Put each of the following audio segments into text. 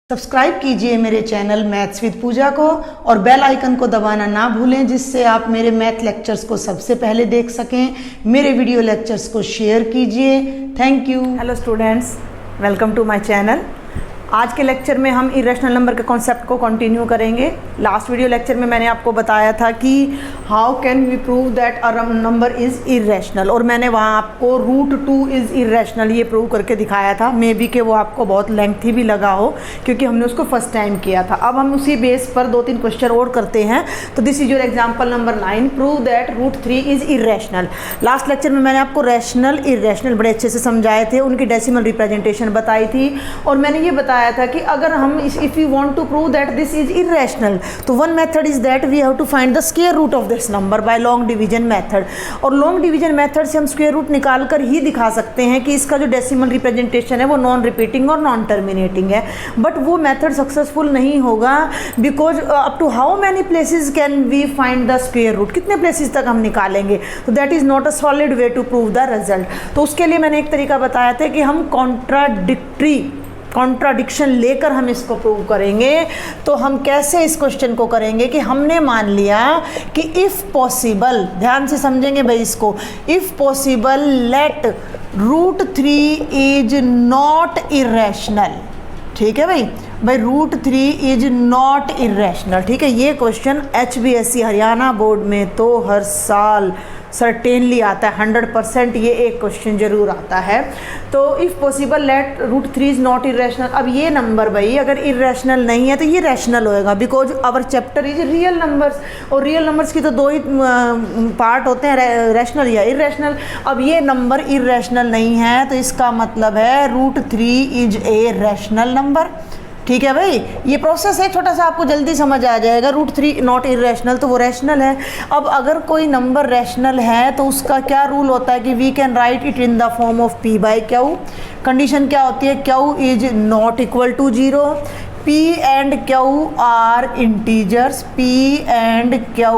Subscribe कीजिए मेरे channel maths with पूजा को और बेल आइकन को दबाना ना भूलें, जिससे आप मेरे मैथ लेक्चर्स को सबसे पहले देख सकें। मेरे वीडियो लेक्चर्स को शेयर कीजिए। Thank you. Hello students, welcome to my channel. आज के लेक्चर में हम इरेशनल नंबर के कॉन्सेप्ट को कंटिन्यू करेंगे। लास्ट वीडियो लेक्चर में मैंने आपको बताया था कि how can we prove that a number is irrational, और मैंने वहाँ आपको √2 इज़ इरेशनल ये प्रूव करके दिखाया था। मे बी कि वो आपको बहुत लेंथी भी लगा हो क्योंकि हमने उसको फर्स्ट टाइम किया था। अब हम उसी बेस पर 2-3 क्वेश्चन और करते हैं। तो this is your example number 9, prove that √3 is irrational. Last lecture में मैंने आपको रैशनल इरेशनल बड़े अच्छे से समझाए थे, उनकी डेसिमल रिप्रेजेंटेशन बताई थी, और मैंने ये बताया था कि अगर हम if you want to prove that this is irrational, तो one method is that we have to find the square root of this number by long division method. और लॉन्ग डिवीजन मेथड से हम स्क्वायर रूट निकाल कर ही दिखा सकते हैं कि इसका जो डेसिमल रिप्रेजेंटेशन है वो नॉन रिपीटिंग और नॉन टर्मिनेटिंग है। बट वो मेथड सक्सेसफुल नहीं होगा because up to how many places can we find the square root, कितने प्लेसेस तक हम निकालेंगे, तो that is not a solid way to prove the result. तो उसके लिए मैंने एक तरीका बताया था कि हम कॉन्ट्राडिक्शन लेकर हम इसको प्रूव करेंगे। तो हम कैसे इस क्वेश्चन को करेंगे कि हमने मान लिया कि इफ़ पॉसिबल, ध्यान से समझेंगे भाई इसको, if possible late √3 is not irrational. ठीक है भाई √3 इज नॉट इरेशनल। ठीक है, ये क्वेश्चन HBSC हरियाणा बोर्ड में तो हर साल सर्टेनली आता है, 100% ये एक क्वेश्चन जरूर आता है। तो if possible late √3 is not irrational. अब ये नंबर भाई अगर इरेशनल नहीं है तो ये रैशनल होएगा, because our chapter is real numbers, और रियल नंबर्स की तो 2 ही पार्ट होते हैं, रैशनल या इरेशनल। अब ये नंबर इरेशनल नहीं है तो इसका मतलब है √3 इज ए रैशनल नंबर। ठीक है भाई, ये प्रोसेस है छोटा सा, आपको जल्दी समझ आ जाएगा। √3 नॉट इरेशनल तो वो रैशनल है। अब अगर कोई नंबर रैशनल है तो उसका क्या रूल होता है कि we can write it in the form of P/Q। Condition क्या होती है, Q is not equal to 0, P and Q are integers, P and Q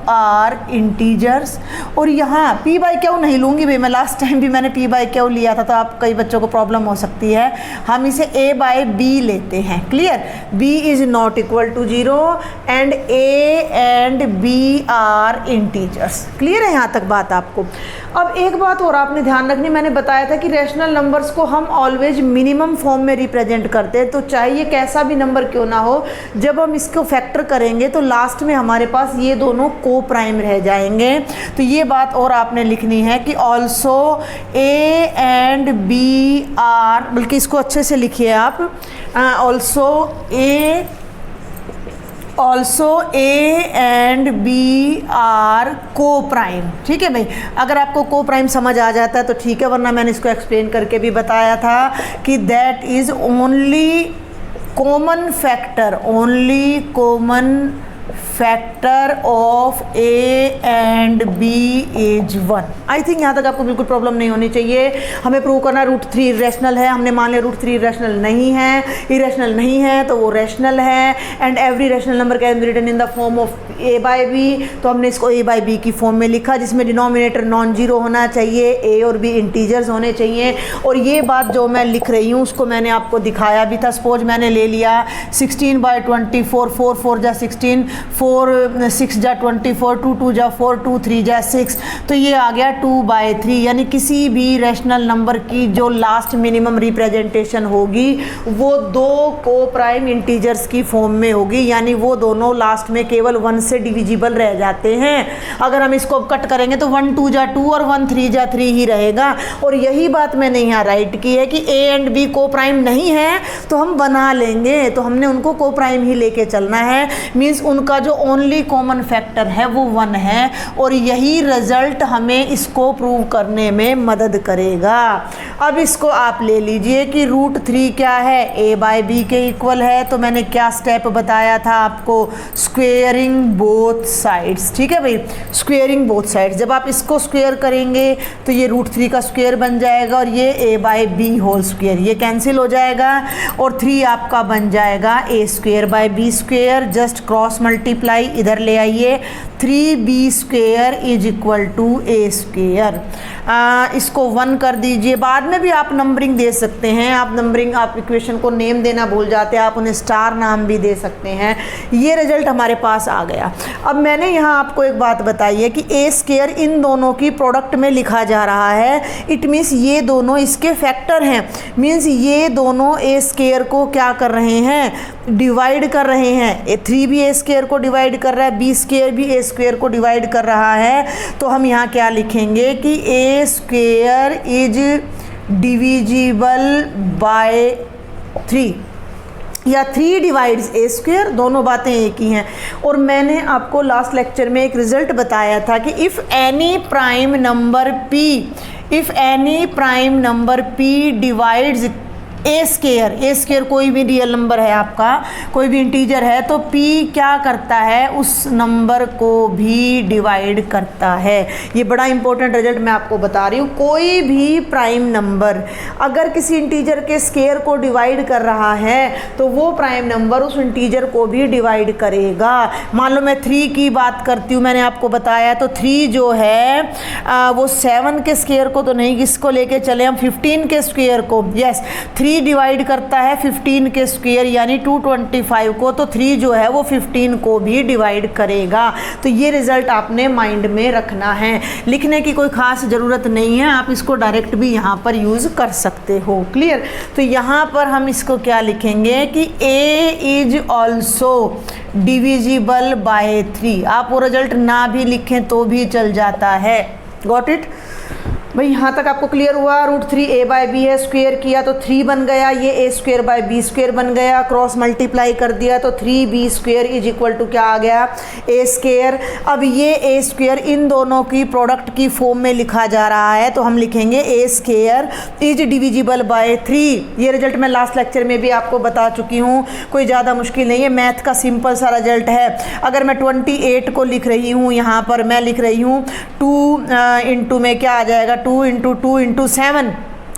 are integers. और यहाँ P/Q नहीं लूँगी भाई मैं, लास्ट टाइम भी मैंने P/Q लिया था तो आप कई बच्चों को प्रॉब्लम हो सकती है। हम इसे A/B लेते हैं। Clear, B is not equal to 0 and A and B are integers. Clear है यहाँ तक बात आपको। अब एक बात और आपने ध्यान रखनी, मैंने बताया था कि रैशनल नंबर्स को हम ऑलवेज मिनिमम फॉर्म में रिप्रेजेंट करते हैं। तो चाहे ये कैसा भी नंबर क्यों ना हो, जब हम इसको फैक्टर करेंगे तो लास्ट में हमारे पास ये दोनों को प्राइम रह जाएंगे। तो ये बात और आपने लिखनी है कि also A and B are, बल्कि इसको अच्छे से लिखिए आप, also A and B are coprime. ठीक है भाई, अगर आपको को प्राइम समझ आ जाता है तो ठीक है, वरना मैंने इसको एक्सप्लेन करके भी बताया था कि that is only common factor of A and B is 1। I think यहाँ तक आपको बिल्कुल प्रॉब्लम नहीं होनी चाहिए। हमें प्रूव करना √3 इरेशनल है, हमने मान लिया √3 इरेशनल नहीं है तो वो रैशनल है। And every rational number can be written in the form of A/B, तो हमने इसको A/B की फॉर्म में लिखा, जिसमें डिनोमिनेटर नॉन जीरो होना चाहिए, A और B इंटीजर्स होने चाहिए। और ये बात जो मैं लिख रही हूँ उसको मैंने आपको दिखाया भी था। सपोज मैंने ले लिया 16/24, 4 4 जा 16, 4 6 जा 24, 2 2 जा 4, 2 3 जा 6, तो ये आ गया 2/3। यानी किसी भी रैशनल नंबर की जो लास्ट मिनिमम रिप्रेजेंटेशन होगी वो 2 को प्राइम इंटीजर्स की फॉर्म में होगी, यानी वो दोनों लास्ट में केवल 1 से डिविजिबल रह जाते हैं। अगर हम इसको कट करेंगे तो 1 2 जा 2 और 1 3 जा 3 ही रहेगा। और यही बात मैंने यहाँ राइट की है कि A and B को प्राइम नहीं है तो हम बना लेंगे, तो हमने उनको को प्राइम ही लेके चलना है। मीन्स उनका जो ओनली कॉमन फैक्टर है वो 1 है, और यही रिजल्ट हमें इसको प्रूव करने में मदद करेगा। अब इसको आप ले लीजिए कि √3 क्या है, A/B के इक्वल है। तो मैंने क्या स्टेप बताया था आपको, स्क्वेयरिंग बोथ साइड्स। ठीक है भाई, स्क्वेयरिंग बोथ साइड्स। जब आप इसको स्क्वेयर करेंगे तो ये √3 का स्क्वेयर बन जाएगा, और ये A/B होल स्क्वेयर ये कैंसिल हो जाएगा, और 3 आपका बन जाएगा A² by B²। Just cross multiply multiply इधर ले आइए, 3b² is equal to a²। इसको 1 कर दीजिए। बाद में भी आप नंबरिंग दे सकते हैं, आप इक्वेशन को नेम देना भूल जाते हैं, आप उन्हें स्टार नाम भी दे सकते हैं। ये रिजल्ट हमारे पास आ गया। अब मैंने यहाँ आपको एक बात बताई है कि a² इन दोनों की प्रोडक्ट में लिखा जा रहा है। इट मीन्स ये दोनों इसके फैक्टर हैं, मीन्स ये दोनों a² को क्या कर रहे हैं, डिवाइड कर रहे हैं। 3 भी a² को डिवाइड कर रहा है, b² भी a² को डिवाइड कर रहा है। तो हम यहाँ क्या लिखेंगे कि a² इज डिविजिबल बाय 3 या 3 डिवाइड्स a², दोनों बातें एक ही हैं। और मैंने आपको लास्ट लेक्चर में एक रिजल्ट बताया था कि if any prime number p divides a² कोई भी रियल नंबर है आपका, कोई भी इंटीजर है, तो p क्या करता है, उस नंबर को भी डिवाइड करता है। ये बड़ा इंपॉर्टेंट रिजल्ट मैं आपको बता रही हूँ। कोई भी प्राइम नंबर अगर किसी इंटीजर के स्केयर को डिवाइड कर रहा है तो वो प्राइम नंबर उस इंटीजर को भी डिवाइड करेगा। मान लो मैं 3 की बात करती हूँ, मैंने आपको बताया, तो 3 जो है वो 7 के स्केयर को तो नहीं, किसको लेके चले हम, 15 के स्क्वेयर को। यस, 3 डिवाइड करता है 15 के स्क्वायर यानी 225 को, तो 3 जो है वो 15 को भी डिवाइड करेगा। तो ये रिजल्ट आपने माइंड में रखना है, लिखने की कोई खास ज़रूरत नहीं है, आप इसको डायरेक्ट भी यहाँ पर यूज़ कर सकते हो। क्लियर? तो यहाँ पर हम इसको क्या लिखेंगे कि a is also divisible by 3। आप वो रिजल्ट ना भी लिखें तो भी चल जाता है। गॉट इट भाई? यहाँ तक आपको क्लियर हुआ? √3a/b है, स्क्वायर किया तो 3 बन गया, ये a²/b² बन गया, क्रॉस मल्टीप्लाई कर दिया तो 3b² इज इक्वल टू क्या आ गया, a²। अब ये a² इन दोनों की प्रोडक्ट की फॉर्म में लिखा जा रहा है, तो हम लिखेंगे a² इज डिविजिबल बाय 3। ये रिजल्ट मैं लास्ट लेक्चर में भी आपको बता चुकी हूँ, कोई ज़्यादा मुश्किल नहीं है, मैथ का सिंपल सा रिजल्ट है। अगर मैं 28 को लिख रही हूँ, यहाँ पर मैं लिख रही हूँ 2 इंटू में क्या आ जाएगा, 2 इंटू 2 इंटू 7,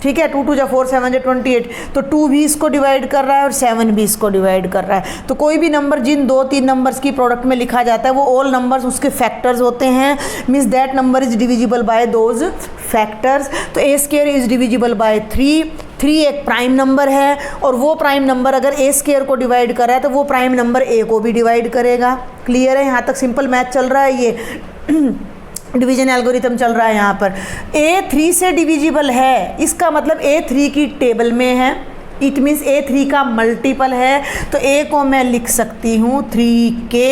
ठीक है, 2 2 जा 4 7 जा 28, तो 2 भी इसको डिवाइड कर रहा है और 7 भी इसको डिवाइड कर रहा है। तो कोई भी नंबर जिन 2-3 नंबर्स की प्रोडक्ट में लिखा जाता है वो ऑल नंबर्स उसके फैक्टर्स होते हैं, means that number is divisible bye those factors. तो a² इज डिविजिबल बाय 3 एक प्राइम नंबर है, और वो प्राइम नंबर अगर a² को डिवाइड कर रहा है तो वो प्राइम नंबर a को भी डिवाइड करेगा। क्लियर है? यहाँ तक सिंपल मैथ चल रहा है, ये डिवीजन एल्गोरिथम चल रहा है। यहाँ पर a 3 से डिविजिबल है, इसका मतलब a 3 की टेबल में है, इट मीन्स a 3 का मल्टीपल है। तो a को मैं लिख सकती हूँ 3k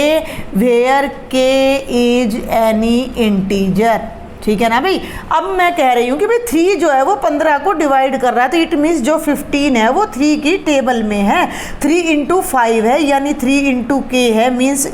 where k is any integer. ठीक है ना भाई? अब मैं कह रही हूँ कि भाई 3 जो है वो 15 को डिवाइड कर रहा है, तो इट मीन्स जो 15 है वो 3 की टेबल में है, 3 इंटू 5 है यानी 3 इंटू k है, मीन्स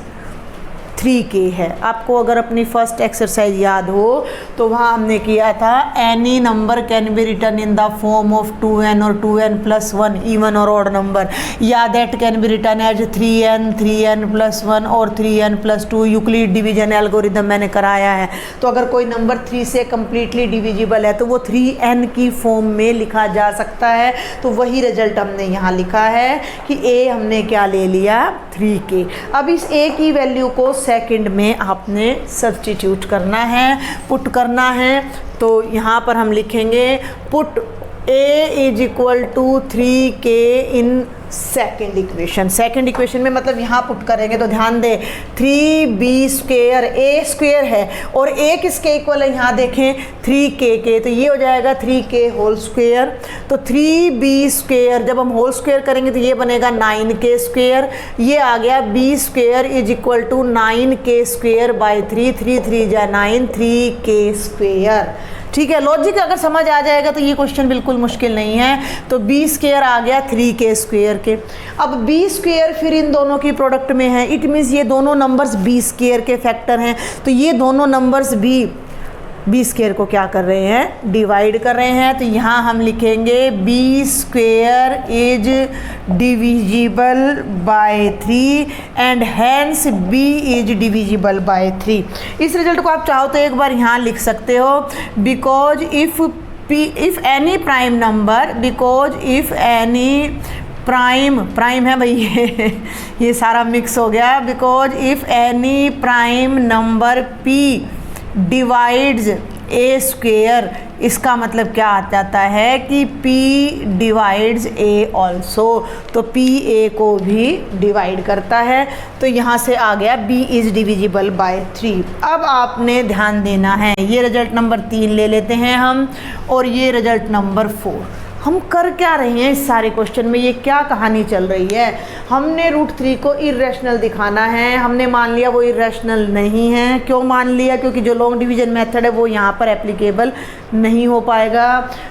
3k है। आपको अगर अपनी फर्स्ट एक्सरसाइज याद हो तो वहाँ हमने किया था any number can be written in the form of 2n और 2n प्लस 1 इवन और ऑड नंबर, या that can be written as 3n plus 1 और 3n plus 2। Euclid division algorithm मैंने कराया है। तो अगर कोई नंबर 3 से कम्प्लीटली डिविजिबल है तो वो 3n की फॉर्म में लिखा जा सकता है। तो वही रिजल्ट हमने यहाँ लिखा है कि a हमने क्या ले लिया, 3k। अब इस a की वैल्यू को सेकंड में आपने सब्स्टिट्यूट करना है, पुट करना है। तो यहाँ पर हम लिखेंगे put a is equal to 3k in second equation. Second equation में मतलब यहाँ पुट करेंगे तो ध्यान दें 3b² a² है और a किसके इक्वल है, यहाँ देखें 3k के, तो ये हो जाएगा 3k होल स्क्वेयर। तो 3b² जब हम होल स्क्वेयर करेंगे तो ये बनेगा 9k²। ये आ गया b² is equal to 9k² by 3, 3 3 जा 9, 3k²। ठीक है, लॉजिक अगर समझ आ जाएगा तो ये क्वेश्चन बिल्कुल मुश्किल नहीं है। तो b² आ गया 3k² के। अब b² फिर इन दोनों की प्रोडक्ट में है, इट मीन्स ये दोनों नंबर्स b² के फैक्टर हैं। तो ये दोनों नंबर्स भी b² को क्या कर रहे हैं, डिवाइड कर रहे हैं। तो यहाँ हम लिखेंगे b² is divisible by 3 and hence b is divisible by 3। इस रिजल्ट को आप चाहो तो एक बार यहाँ लिख सकते हो, because if any prime number prime है भाई ये सारा मिक्स हो गया, because if any prime number p divides a square, इसका मतलब क्या आ जाता है कि p डिवाइड्स a ऑल्सो, तो p a को भी डिवाइड करता है। तो यहाँ से आ गया b इज़ डिविजिबल बाय 3। अब आपने ध्यान देना है, ये रिजल्ट नंबर 3 ले लेते हैं हम, और ये रिजल्ट नंबर 4। हम कर क्या रहे हैं इस सारे क्वेश्चन में, ये क्या कहानी चल रही है। हमने √3 को इरेशनल दिखाना है, हमने मान लिया वो इरेशनल नहीं है। क्यों मान लिया? क्योंकि जो लॉन्ग डिवीजन मेथड है वो यहाँ पर एप्लीकेबल नहीं हो पाएगा।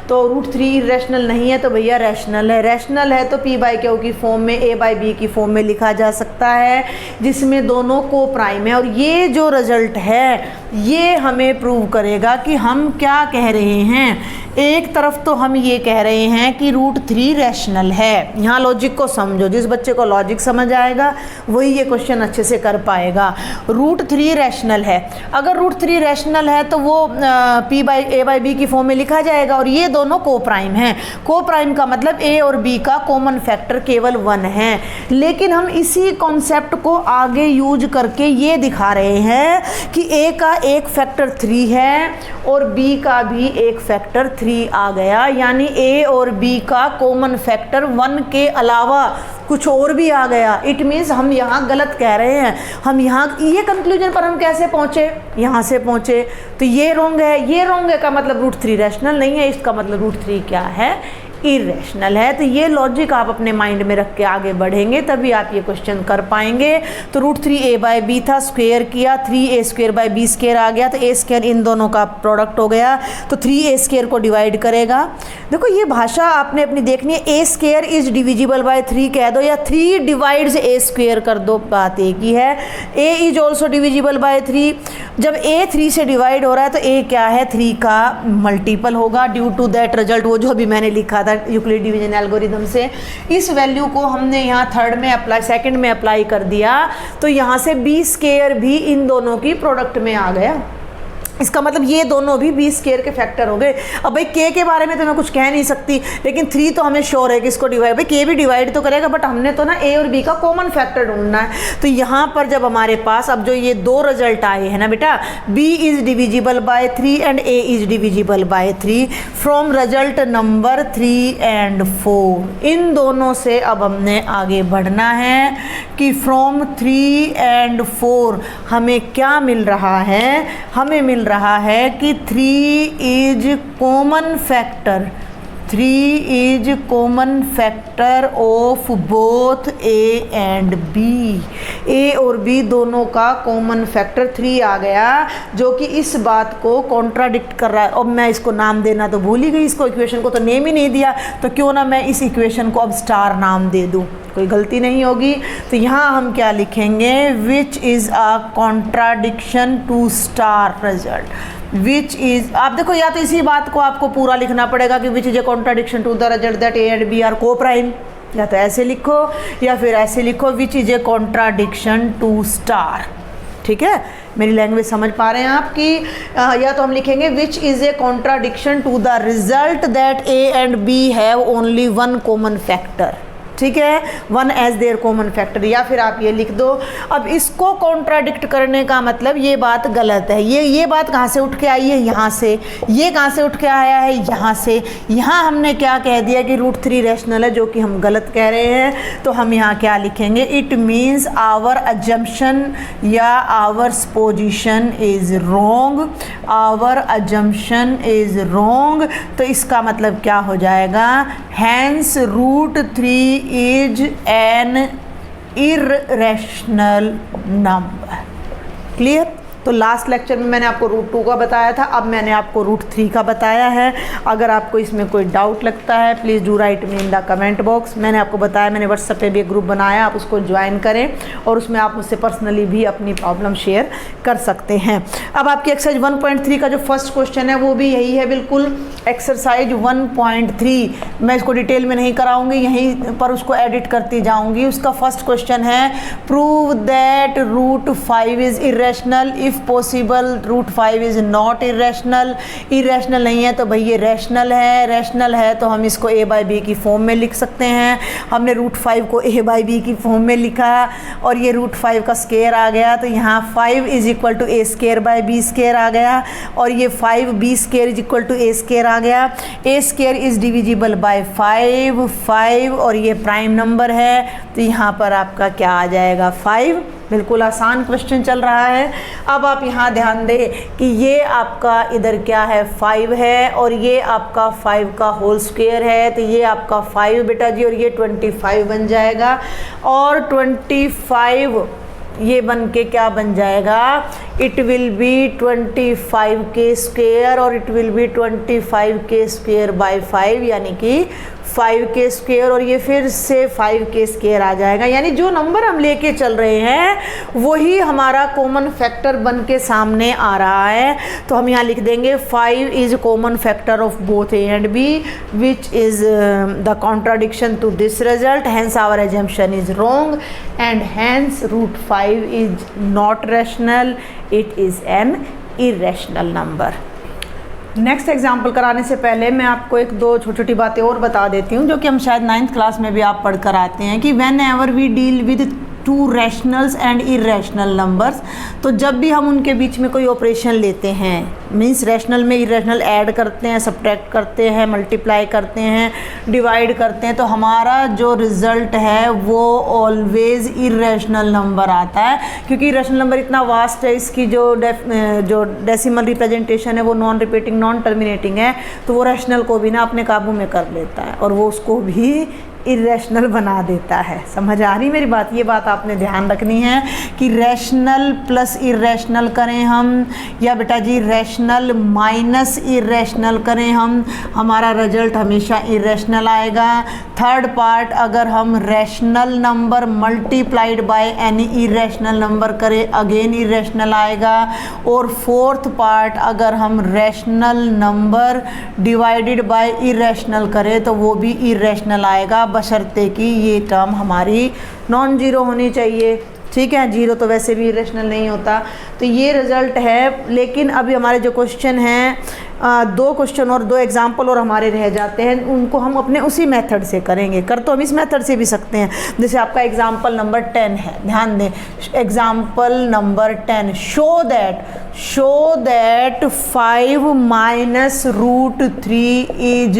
तो √3 इरेशनल नहीं है तो भैया रैशनल है। रैशनल है तो p/q की फॉर्म में a/b की फॉर्म में लिखा जा सकता है, जिसमें दोनों को प्राइम है। और ये जो रिजल्ट है ये हमें प्रूव करेगा कि हम क्या कह रहे हैं। एक तरफ तो हम ये कह रहे हैं कि √3 रैशनल है। यहाँ लॉजिक को समझो, जिस बच्चे को लॉजिक समझ आएगा वही ये क्वेश्चन अच्छे से कर पाएगा। √3 रैशनल है, अगर √3 रैशनल है तो वो p/a/b की फॉर्म में लिखा जाएगा, और ये दोनों को प्राइम हैं। को प्राइम का मतलब a और b का कॉमन फैक्टर केवल 1 है। लेकिन हम इसी कॉन्सेप्ट को आगे यूज करके ये दिखा रहे हैं कि a का एक फैक्टर 3 है और b का भी एक फैक्टर 3 आ गया, यानी a और b का कॉमन फैक्टर 1 के अलावा कुछ और भी आ गया। इट मीन्स हम यहाँ गलत कह रहे हैं। हम यहाँ ये कंक्लूजन पर हम कैसे पहुँचे? यहाँ से पहुँचे, तो ये रॉन्ग है। ये रॉन्ग है का मतलब √3 रैशनल नहीं है, इसका मतलब √3 क्या है? इरेशनल है। तो ये लॉजिक आप अपने माइंड में रख के आगे बढ़ेंगे तभी आप ये क्वेश्चन कर पाएंगे। तो √3 a/b था, स्क्वायर किया, 3a² आ गया, तो a² इन दोनों का प्रोडक्ट हो गया, तो 3a² को डिवाइड करेगा। देखो ये भाषा आपने अपनी देखनी है। a² इज डिविजिबल बाय 3 कह दो या 3 डिवाइड्स a² कर दो, बात एक ही है। a is also divisible by 3। जब a 3 से डिवाइड हो रहा है तो a क्या है? 3 का मल्टीपल होगा। ड्यू टू दैट रिजल्ट, वो जो अभी मैंने लिखा था यूक्लिड डिवीजन एल्गोरिथम से, इस वैल्यू को हमने यहाँ थर्ड में अप्लाई, सेकंड में अप्लाई कर दिया, तो यहाँ से b² भी इन दोनों की प्रोडक्ट में आ गया। इसका मतलब ये दोनों भी b² के फैक्टर हो गए। अब भाई k के बारे में तो मैं कुछ कह नहीं सकती, लेकिन 3 तो हमें श्योर है कि इसको डिवाइड, भाई k भी डिवाइड तो करेगा, बट हमने तो ना a और b का कॉमन फैक्टर ढूंढना है। तो यहाँ पर जब हमारे पास अब जो ये 2 रिजल्ट आए हैं ना बेटा, b is divisible by 3 and a is divisible by 3, from result number 3 and 4, इन दोनों से अब हमने आगे बढ़ना है कि फ्रॉम 3 एंड 4 हमें क्या मिल रहा है? हमें मिल रहा है कि 3 is common factor, 3 is common factor of both a and b। a और b दोनों का कॉमन फैक्टर 3 आ गया, जो कि इस बात को कॉन्ट्राडिक्ट कर रहा है। अब मैं इसको नाम देना तो भूल ही गई, इसको इक्वेशन को तो नेम ही नहीं दिया, तो क्यों ना मैं इस इक्वेशन को अब स्टार नाम दे दूँ, कोई गलती नहीं होगी। तो यहाँ हम क्या लिखेंगे? Which is a contradiction to star result. Which is, आप देखो या तो इसी बात को आपको पूरा लिखना पड़ेगा कि which is a contradiction to the result that a and b are coprime, या तो ऐसे लिखो या फिर ऐसे लिखो, which is a contradiction to star. ठीक है, मेरी लैंग्वेज समझ पा रहे हैं आप कि या तो हम लिखेंगे which is a contradiction to the result that a and b have only 1 common factor. ठीक है, 1 एज देयर कॉमन फैक्टर, या फिर आप ये लिख दो। अब इसको कॉन्ट्राडिक्ट करने का मतलब ये बात गलत है। ये बात कहाँ से उठ के आई है? यहाँ से। ये कहाँ से उठ के आया है? यहाँ से। यहाँ हमने क्या कह दिया कि √3 रैशनल है, जो कि हम गलत कह रहे हैं। तो हम यहाँ क्या लिखेंगे? इट मीन्स आवर अजम्पशन या our position is wrong, our assumption is wrong. तो इसका मतलब क्या हो जाएगा? Hence √3 is an irrational number। Clear? तो लास्ट लेक्चर में मैंने आपको √2 का बताया था, अब मैंने आपको √3 का बताया है। अगर आपको इसमें कोई डाउट लगता है please do right me in the comment box. मैंने आपको बताया, मैंने व्हाट्सएप पे भी एक ग्रुप बनाया, आप उसको ज्वाइन करें और उसमें आप मुझसे पर्सनली भी अपनी प्रॉब्लम शेयर कर सकते हैं। अब आपकी एक्सरसाइज 1.3 का जो फर्स्ट क्वेश्चन है वो भी यही है, बिल्कुल एक्सरसाइज 1.3। मैं इसको डिटेल में नहीं कराऊंगी, यहीं पर उसको एडिट करती जाऊंगी। उसका फर्स्ट क्वेश्चन है, prove that √5 is irrational if if possible root 5 is not irrational, irrational नहीं है तो भाई ये रैशनल है, रैशनल है तो हम इसको a बाई बी की फॉर्म में लिख सकते हैं। हमने रूट 5 को a बाई बी की फॉर्म में लिखा और ये रूट 5 का स्केयर आ गया, तो यहाँ 5 is equal to a square by b square आ गया और ये 5b square is equal to a square आ गया। a square is divisible by 5 और ये प्राइम नंबर है तो यहाँ पर आपका क्या आ जाएगा 5। बिल्कुल आसान क्वेश्चन चल रहा है। अब आप यहाँ ध्यान दें कि ये आपका इधर क्या है 5 है और ये आपका 5 का होल स्क्वायर है, तो ये आपका 5 बेटा जी और ये 25 बन जाएगा और 25 ये बन के क्या बन जाएगा, इट विल बी 25 के स्क्वायर और इट विल बी 25 के स्क्वायर बाय 5 यानी कि 5 के स्क्वायर और ये फिर से 5 के स्क्वायर आ जाएगा। यानी जो नंबर हम लेके चल रहे हैं वही हमारा कॉमन फैक्टर बन के सामने आ रहा है। तो हम यहाँ लिख देंगे 5 is common factor of both a and b which is the contradiction to this result, hence our assumption is wrong and hence root 5 is not rational, it is an irrational number. Next example कराने से पहले मैं आपको एक दो छोटी छोटी बातें और बता देती हूँ जो कि हम शायद 9th क्लास में भी आप पढ़ कर आते हैं कि whenever we deal with two rationals and irrational numbers, तो जब भी हम उनके बीच में कोई ऑपरेशन लेते हैं मीन्स रैशनल में इरेशनल ऐड करते हैं, सब्ट्रैक्ट करते हैं, मल्टीप्लाई करते हैं, डिवाइड करते हैं, तो हमारा जो रिज़ल्ट है वो ऑलवेज़ इरेशनल नंबर आता है क्योंकि इरेशनल नंबर इतना वास्ट है, इसकी जो डेसिमल रिप्रेजेंटेशन है वो नॉन रिपीटिंग नॉन टर्मिनेटिंग है, तो वो रैशनल को भी ना अपने काबू में कर लेता है और वो उसको भी इरेशनल बना देता है। समझ आ रही मेरी बात? ये बात आपने ध्यान रखनी है कि रैशनल प्लस इरेशनल करें हम या बेटा जी रैशनल माइनस इरेशनल करें हम, हमारा रिजल्ट हमेशा इरेशनल आएगा। थर्ड पार्ट अगर हम rational number multiplied by any irrational number करें अगेन इरेशनल आएगा और फोर्थ पार्ट अगर हम rational number divided by irrational करें तो वो भी इरेशनल आएगा, बशर्ते कि ये टर्म हमारी नॉन जीरो होनी चाहिए। ठीक है, जीरो तो वैसे भी इरेशनल नहीं होता। तो ये रिज़ल्ट है। लेकिन अभी हमारे जो क्वेश्चन हैं दो क्वेश्चन और दो एग्जाम्पल और हमारे रह जाते हैं, उनको हम अपने उसी मेथड से करेंगे। कर तो हम इस मेथड से भी सकते हैं। जैसे आपका एग्जाम्पल नंबर 10 है, ध्यान दें example number 10, show that 5 minus root 3 is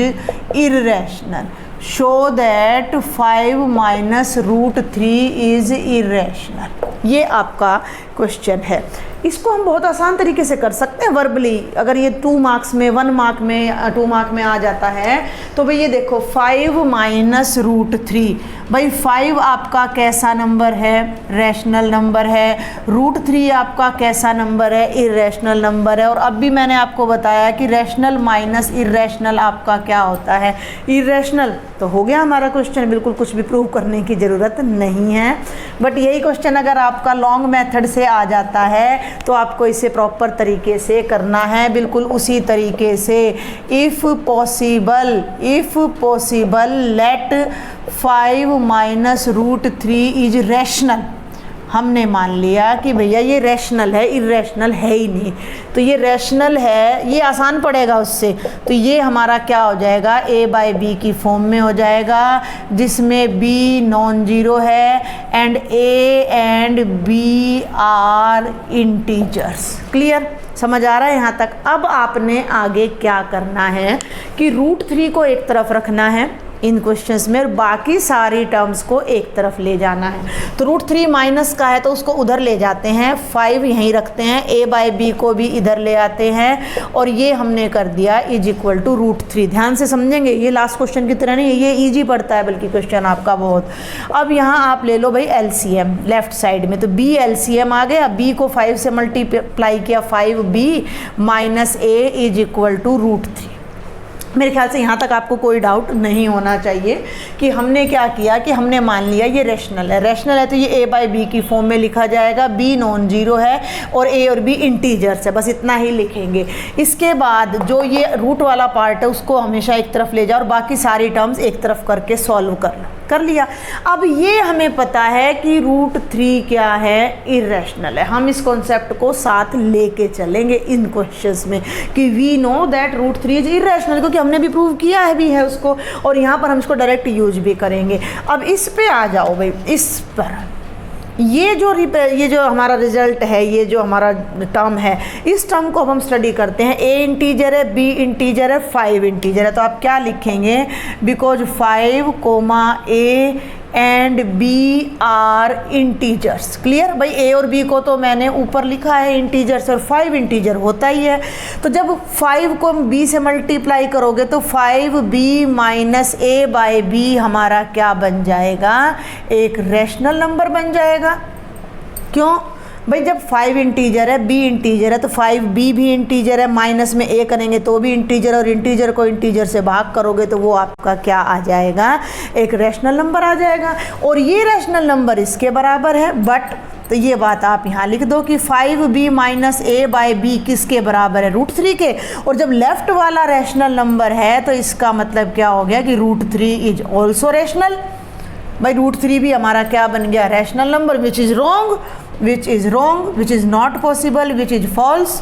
irrational. Show that 5 minus root 3 is irrational. ये आपका क्वेश्चन है। इसको हम बहुत आसान तरीके से कर सकते हैं वर्बली। अगर ये 2 मार्क्स में 1 मार्क में 2 मार्क में आ जाता है तो भाई ये देखो 5 माइनस रूट 3, भाई 5 आपका कैसा नंबर है, रैशनल नंबर है। रूट 3 आपका कैसा नंबर है, इरेशनल नंबर है। और अब भी मैंने आपको बताया कि रैशनल माइनस इरेशनल आपका क्या होता है, इरेशनल। तो हो गया हमारा क्वेश्चन, बिल्कुल कुछ भी प्रूव करने की ज़रूरत नहीं है। बट यही क्वेश्चन अगर आपका लॉन्ग मेथड से आ जाता है तो आपको इसे प्रॉपर तरीके से करना है, बिल्कुल उसी तरीके से। If possible let 5 minus root 3 is rational. हमने मान लिया कि भैया ये रैशनल है, इरेशनल है ही नहीं। तो ये रैशनल है, ये आसान पड़ेगा उससे। तो ये हमारा क्या हो जाएगा, a बाई बी की फॉर्म में हो जाएगा जिसमें b नॉन जीरो है and a and b are integers. Clear, समझ आ रहा है यहाँ तक? अब आपने आगे क्या करना है कि रूट 3 को एक तरफ रखना है इन क्वेश्चंस में और बाकी सारी टर्म्स को एक तरफ ले जाना है। तो रूट 3 माइनस का है तो उसको उधर ले जाते हैं, 5 यहीं रखते हैं, a बाई बी को भी इधर ले आते हैं और ये हमने कर दिया इज इक्वल टू रूट 3। ध्यान से समझेंगे, ये लास्ट क्वेश्चन की तरह नहीं है, ये ईजी पड़ता है बल्कि क्वेश्चन आपका बहुत। अब यहाँ आप ले लो भाई एलसीएम लेफ्ट साइड में, तो b एलसीएम आ गया, b को 5 से मल्टीप्लाई किया 5b minus a is equal to root 3। मेरे ख्याल से यहाँ तक आपको कोई डाउट नहीं होना चाहिए कि हमने क्या किया कि हमने मान लिया ये रैशनल है। रैशनल है तो ये a बाई बी की फॉर्म में लिखा जाएगा, b नॉन जीरो है और a और b इंटीजर्स है, बस इतना ही लिखेंगे। इसके बाद जो ये रूट वाला पार्ट है उसको हमेशा एक तरफ ले जाओ और बाकी सारी टर्म्स एक तरफ करके सॉल्व कर लो। कर लिया। अब ये हमें पता है कि √3 क्या है, इरेशनल है। हम इस कॉन्सेप्ट को साथ लेके चलेंगे इन क्वेश्चंस में कि we know that √3 is irrational, क्योंकि हमने भी प्रूव किया है भी है उसको, और यहाँ पर हम इसको डायरेक्ट यूज भी करेंगे। अब इस पे आ जाओ भाई, इस पर ये जो हमारा रिजल्ट है, ये जो हमारा टर्म है, इस टर्म को अब हम स्टडी करते हैं। a इंटीजर है, b इंटीजर है, 5 इंटीजर है। तो आप क्या लिखेंगे, because 5, a and b are integers. Clear भाई, a और b को तो मैंने ऊपर लिखा है इंटीजर्स, और 5 इंटीजर होता ही है। तो जब 5 को b से मल्टीप्लाई करोगे तो 5b माइनस a/b हमारा क्या बन जाएगा, एक रैशनल नंबर बन जाएगा। क्यों भाई, जब 5 इंटीजर है, b इंटीजर है, तो 5b भी इंटीजर है, माइनस में a करेंगे तो भी इंटीजर, और इंटीजर को इंटीजर से भाग करोगे तो वो आपका क्या आ जाएगा, एक रैशनल नंबर आ जाएगा। और ये रैशनल नंबर इसके बराबर है, बट तो ये बात आप यहाँ लिख दो कि 5b माइनस a/b किसके बराबर है, √3 के। और जब लेफ्ट वाला रैशनल नंबर है तो इसका मतलब क्या हो गया कि √3 इज ऑल्सो रैशनल। भाई √3 भी हमारा क्या बन गया, rational number, which is wrong, which is wrong, which is not possible, which is false,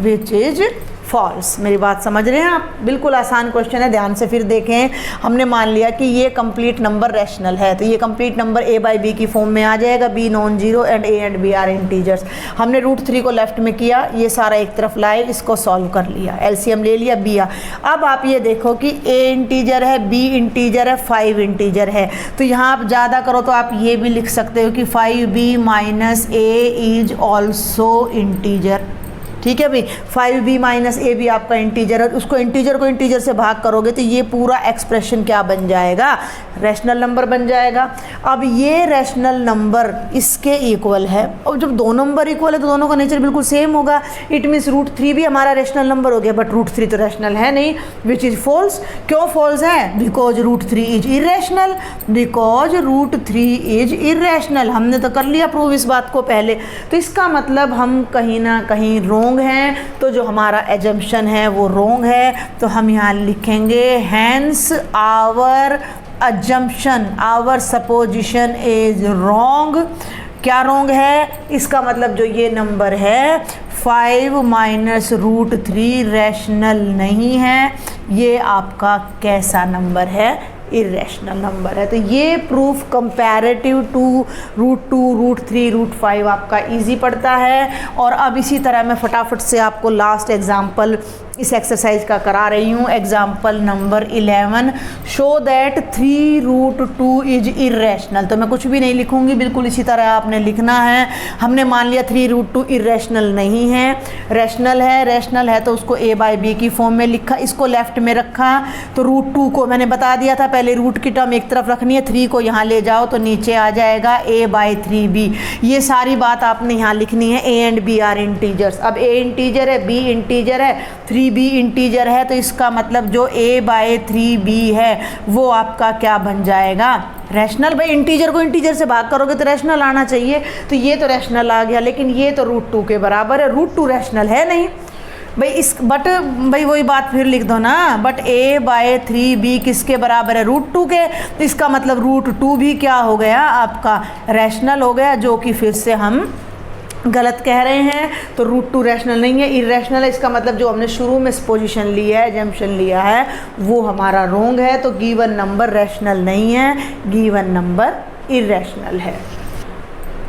which is false। मेरी बात समझ रहे हैं आप? बिल्कुल आसान क्वेश्चन है, ध्यान से फिर देखें। हमने मान लिया कि ये कंप्लीट नंबर रैशनल है, तो ये कंप्लीट नंबर a/b की फॉर्म में आ जाएगा, b non zero and a and b are integers. हमने √3 को लेफ्ट में किया, ये सारा एक तरफ लाए, इसको सॉल्व कर लिया, एलसीएम ले लिया, b आ। अब आप ये देखो कि a इंटीजर है, b इंटीजर है, 5 इंटीजर है। तो यहाँ आप ज़्यादा करो तो आप ये भी लिख सकते हो कि 5b minus a is also integer. ठीक है भाई, 5b माइनस a भी आपका इंटीजर है, उसको इंटीजर को इंटीजर से भाग करोगे तो ये पूरा एक्सप्रेशन क्या बन जाएगा, रैशनल नंबर बन जाएगा। अब ये रैशनल नंबर इसके इक्वल है, और जब दो नंबर इक्वल है तो दोनों का नेचर बिल्कुल सेम होगा। इट मीन्स √3 भी हमारा रैशनल नंबर हो गया, बट √3 तो रैशनल है नहीं, विच इज़ फॉल्स। क्यों फॉल्स है, because √3 is irrational, because √3 is irrational. हमने तो कर लिया प्रूव इस बात को पहले। तो इसका मतलब हम कहीं ना कहीं रोंग हैं, तो जो हमारा एजम्पशन है वो रोंग है। तो हम यहाँ लिखेंगे hence our assumption, our supposition is wrong। क्या रॉन्ग है, इसका मतलब जो ये नंबर है 5 माइनस √3 रैशनल नहीं है, ये आपका कैसा नंबर है, इरेशनल नंबर है। तो ये प्रूफ कंपैरेटिव टू √2, √3, √5 आपका इजी पड़ता है। और अब इसी तरह मैं फटाफट से आपको लास्ट एग्जांपल इस एक्सरसाइज का करा रही हूँ। Example number 11, show that 3√2 is irrational. तो मैं कुछ भी नहीं लिखूँगी, बिल्कुल इसी तरह आपने लिखना है। हमने मान लिया 3√2 इरेशनल नहीं है, रैशनल है। रैशनल है तो उसको a/b की फॉर्म में लिखा, इसको लेफ्ट में रखा। तो √2 को मैंने बता दिया था, पहले रूट की टर्म एक तरफ रखनी है, 3 को यहाँ ले जाओ तो नीचे आ जाएगा a/3b। ये सारी बात आपने यहाँ लिखनी है, a and b are integers. अब a इंटीजर है, b इंटीजर है, 3b इंटीजर है, तो इसका मतलब जो a/3b है वो आपका क्या बन जाएगा, रैशनल। भाई इंटीजर को इंटीजर से भाग करोगे तो रैशनल आना चाहिए, तो ये तो रैशनल आ गया, लेकिन ये तो √2 के बराबर है, √2 रैशनल है नहीं भाई। इस बट भाई वही बात फिर लिख दो ना, बट a/3b किसके बराबर है, √2 के। तो इसका मतलब √2 भी क्या हो गया, आपका रैशनल हो गया, जो कि फिर से हम गलत कह रहे हैं। तो √2 रैशनल नहीं है, इरेशनल है। इसका मतलब जो हमने शुरू में पोजीशन ली है, एजम्पशन लिया है, वो हमारा रोंग है। तो गिवन नंबर रैशनल नहीं है, गिवन नंबर इरेशनल है।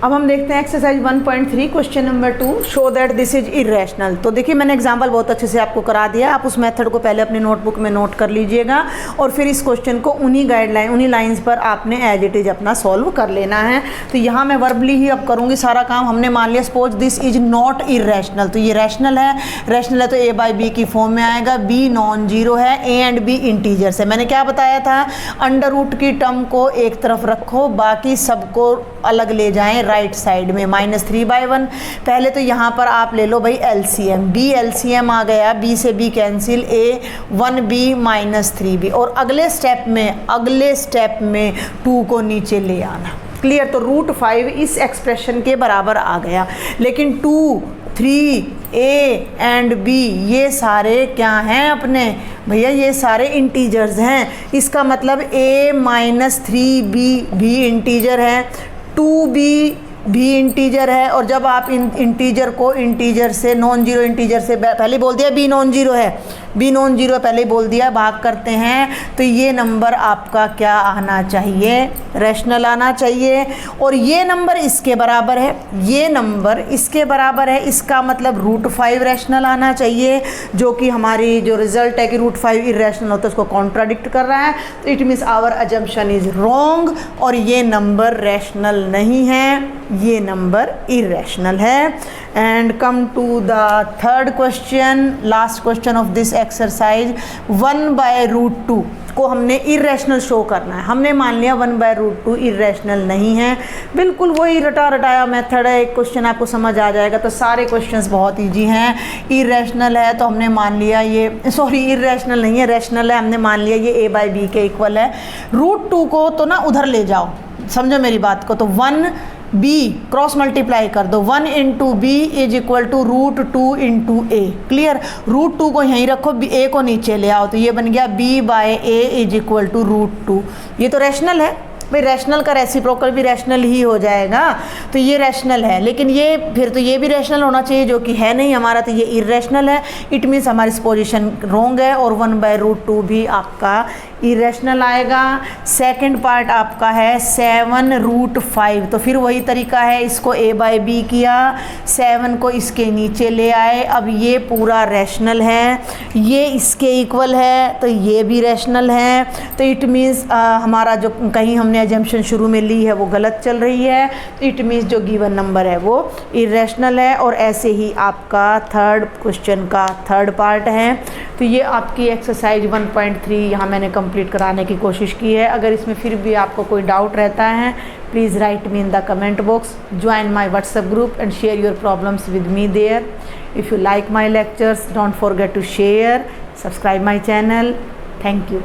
अब हम देखते हैं exercise 1.3 question number 2, show that this is irrational. तो देखिए मैंने एग्जांपल बहुत अच्छे से आपको करा दिया, आप उस मेथड को पहले अपनी नोटबुक में नोट कर लीजिएगा और फिर इस क्वेश्चन को उन्हीं गाइडलाइन, उन्हीं लाइंस पर आपने एज इट इज अपना सॉल्व कर लेना है। तो यहाँ मैं वर्बली ही अब करूँगी सारा काम। हमने मान लिया suppose this is not irrational, तो ये रैशनल है। रैशनल है तो a/b की फॉर्म में आएगा, b नॉन जीरो है, a एंड b इंटीजर्स है। मैंने क्या बताया था, अंडर रूट की टर्म को एक तरफ रखो, बाकी सबको अलग ले जाएं राइट साइड में, -3/1। पहले तो यहाँ पर आप ले लो भाई एलसीएम, b एलसीएम आ गया, b से b cancel, a 1b -3b। और अगले स्टेप में 2 को नीचे ले आना। क्लियर। तो √5 इस एक्सप्रेशन के बराबर आ गया, लेकिन 2 3a एंड b ये सारे क्या हैं अपने भैया, ये सारे इंटीजर्स हैं। इसका मतलब a माइनस 3b भी इंटीजर है, 2b भी इंटीजर है। और जब आप इंटीजर को इंटीजर से नॉन जीरो इंटीजर से पहले बोल दिया b नॉन जीरो है, b नॉन जीरो पहले बोल दिया, भाग करते हैं तो ये नंबर आपका क्या आना चाहिए, रैशनल आना चाहिए। और ये नंबर इसके बराबर है, ये नंबर इसके बराबर है, इसका मतलब √5 रैशनल आना चाहिए, जो कि हमारी जो रिजल्ट है कि √5 इरेशनल होता है उसको कॉन्ट्राडिक्ट कर रहा है। तो it means our assumption is wrong और ये नंबर रैशनल नहीं है, ये नंबर इरेशनल है। And come to the third question, last question of this exercise. 1/√2 को हमने इरेशनल शो करना है। हमने मान लिया 1/√2 इरेशनल नहीं है, बिल्कुल वही रटा रटाया मेथड है, एक क्वेश्चन आपको समझ आ जाएगा। तो सारे क्वेश्चंस बहुत ईजी हैं। इरेशनल है तो हमने मान लिया ये, सॉरी इरेशनल नहीं है, रैशनल है, हमने मान लिया ये a/b के इक्वल है। √2 को तो ना उधर ले जाओ, समझो मेरी बात को, तो 1b क्रॉस मल्टीप्लाई कर दो, 1 × b is equal to √2 × a। Clear, √2 को यहीं रखो, a को नीचे ले आओ, तो ये बन गया b/a इज इक्वल टू √2। ये तो रैशनल है भाई, रैशनल का रेसिप्रोकल भी रैशनल ही हो जाएगा, तो ये रैशनल है। लेकिन ये फिर तो ये भी रैशनल होना चाहिए, जो कि है नहीं हमारा, तो ये इरेशनल है। इट मीन्स हमारी पोजीशन रॉन्ग है और 1/√2 भी आपका इरेशनल आएगा। सेकंड पार्ट आपका है 7√5, तो फिर वही तरीका है, इसको a/b किया, 7 को इसके नीचे ले आए। अब ये पूरा रैशनल है, ये इसके इक्वल है, तो ये भी रैशनल है। तो इट मीन्स हमारा जो कहीं हमने अजम्पशन शुरू में ली है वो गलत चल रही है। तो इट मीन्स जो गिवन नंबर है वो इरेशनल है। और ऐसे ही आपका थर्ड क्वेश्चन का थर्ड पार्ट है। तो ये आपकी एक्सरसाइज 1.3 यहाँ मैंने कंप्लीट कराने की कोशिश की है। अगर इसमें फिर भी आपको कोई डाउट रहता है, please write me in the comment box, join my WhatsApp group and share your problems with me there. If you like my lectures, don't forget to share, subscribe my channel. Thank you.